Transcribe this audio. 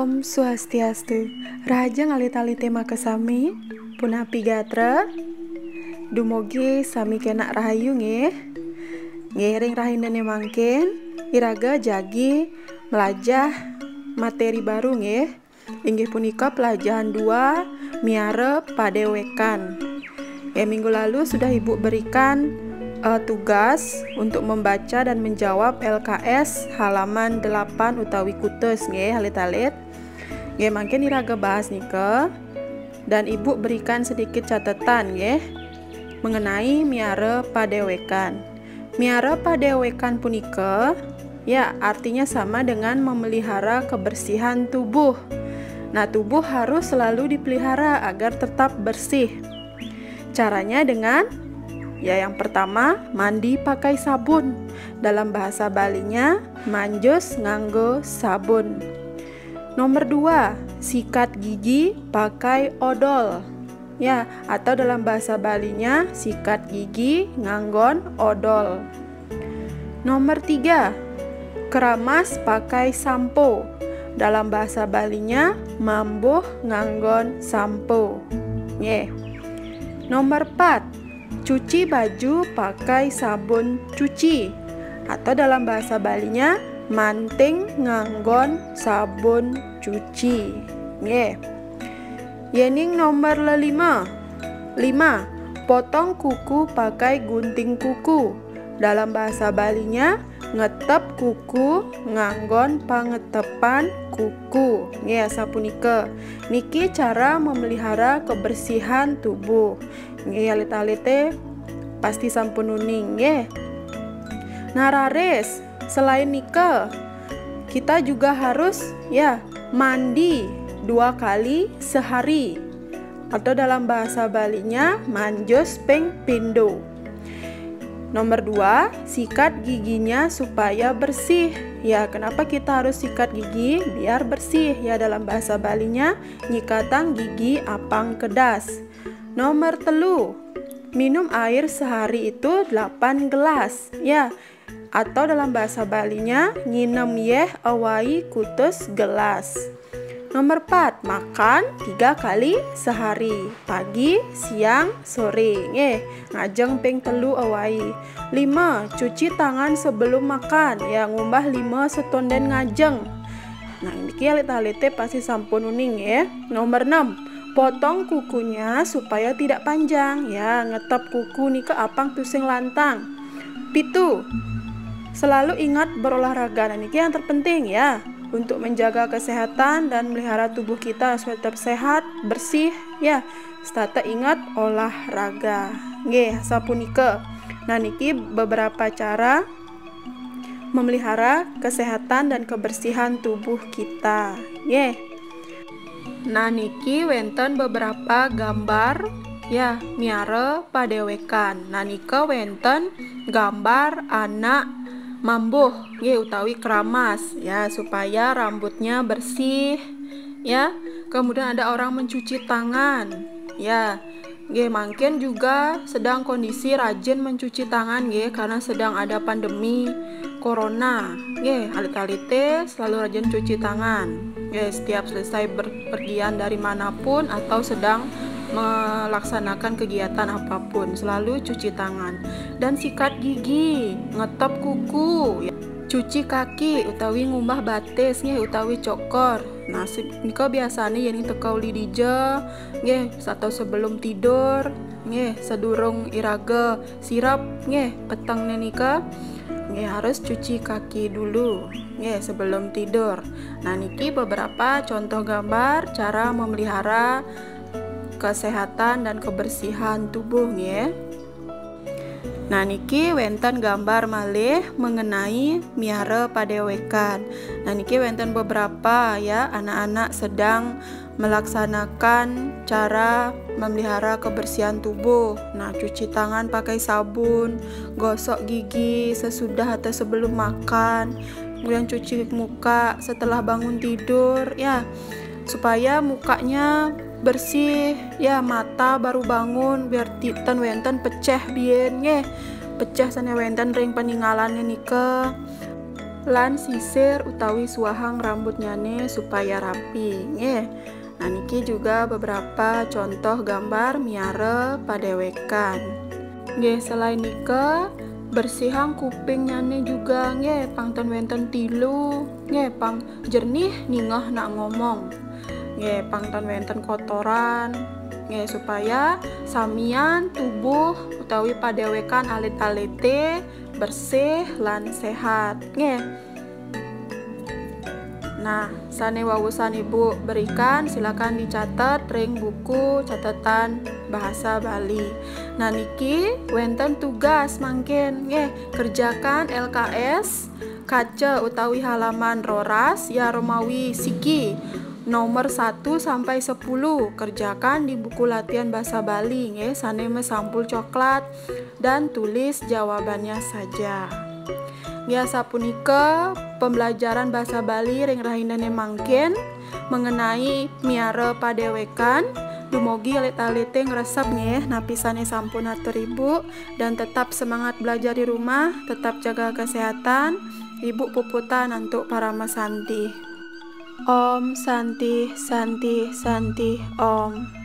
Om Swastiastu, Raja ngalita-lite makasami, punapi gatra, dumugi sami kena rahayu nggih. Ngiring rahindane mangkin, iraga jagi melajah materi baru nggih. Inggih punika pelajaran 2 miare padewekan. Minggu lalu sudah Ibu berikan tugas untuk membaca dan menjawab LKS halaman 8 utawi kutus nggih halit-halit. Nggih mangken iraga bahas nika dan Ibu berikan sedikit catatan nggih mengenai miare padewekan. Miare padewekan punika ya artinya sama dengan memelihara kebersihan tubuh. Nah, tubuh harus selalu dipelihara agar tetap bersih. Caranya dengan yang pertama, mandi pakai sabun. Dalam bahasa Balinya, manjus nganggo sabun. Nomor 2, sikat gigi pakai odol. Ya, atau dalam bahasa Balinya, sikat gigi nganggon odol. Nomor 3, keramas pakai sampo. Dalam bahasa Balinya, mambuh nganggon sampo. Nomor 4, cuci baju pakai sabun cuci, atau dalam bahasa Balinya manting nganggon sabun cuci. Yening nomor 5, potong kuku pakai gunting kuku. Dalam bahasa Balinya ngetep kuku nganggon pangetepan kuku. Sapunika niki cara memelihara kebersihan tubuh. Alit-alite pasti sampun uning Narares, selain nika kita juga harus mandi 2 kali sehari, atau dalam bahasa Balinya manjos ping pindo. Nomor 2, sikat giginya supaya bersih. Kenapa kita harus sikat gigi? Biar bersih. Dalam bahasa Balinya nyikatang gigi apang kedas. Nomor 3, minum air sehari itu 8 gelas. Atau dalam bahasa Balinya nginem awai kutus gelas. Nomor 4, makan 3 kali sehari, pagi, siang, sore. Ngajeng ping 3 awai. 5, cuci tangan sebelum makan. Ngumbah 5 setonden ngajeng. Nah, ini alit-alite pasti sampun uning Nomor 6, potong kukunya supaya tidak panjang. Ngetep kuku nika apang tusing lantang. 7, selalu ingat berolahraga. Nah, niki yang terpenting untuk menjaga kesehatan dan melihara tubuh kita supaya tetap sehat, bersih serta ingat olahraga. Sapunika. Nah, niki beberapa cara memelihara kesehatan dan kebersihan tubuh kita. Nah, niki wenten beberapa gambar miare padewekan. Nah, nika wenten gambar anak mambuh utawi keramas supaya rambutnya bersih kemudian ada orang mencuci tangan mungkin juga sedang kondisi rajin mencuci tangan karena sedang ada pandemi corona. Alit-alite selalu rajin cuci tangan setiap selesai berpergian dari manapun atau sedang melaksanakan kegiatan apapun, selalu cuci tangan dan sikat gigi, ngetep kuku, cuci kaki utawi ngumbah batis utawi cokor. Nah, nika biasane yen tekau lidija atau sebelum tidur sedurung iraga sirap petang nika harus cuci kaki dulu sebelum tidur. Nah, niki beberapa contoh gambar cara memelihara kesehatan dan kebersihan tubuh Nah, niki wenten gambar malih mengenai miare padewekan. Nah, niki wenten beberapa anak-anak sedang melaksanakan cara memelihara kebersihan tubuh. Nah, cuci tangan pakai sabun, gosok gigi sesudah atau sebelum makan, kemudian cuci muka setelah bangun tidur supaya mukanya bersih mata baru bangun biar titan wenten pecah bien pecah sana wenten ring peninggalannya nika. lan sisir utawi suahang rambutnya nih supaya rapi nggih. Nah niki juga beberapa contoh gambar miara padewekan. Nggih, selain nika bersihang kupingnya nih juga nggih, pangton wenten tilu nggih, pang jernih ningah nak ngomong nggih, pangton wenten kotoran nggih, supaya samian tubuh utawi padewekan alit-alite bersih lan sehat nggih. Nah, sane wawusan Ibu berikan silakan dicatat ring buku catatan bahasa Bali. Nah, niki wenten tugas mangkin nggih, kerjakan LKS kaca utawi halaman roras ya Romawi siki nomor 1 sampai 10. Kerjakan di buku latihan bahasa Bali nggih, sane sampul coklat dan tulis jawabannya saja. Biasa punika pembelajaran bahasa Bali ring rahindane mangkin mengenai miara padewekan. Dumugi alit-alite ngresep nggih, napisane sampun atur Ibu, dan tetap semangat belajar di rumah, tetap jaga kesehatan. Ibu puputan untuk para mesanti. Om Santi Santi Santi Om.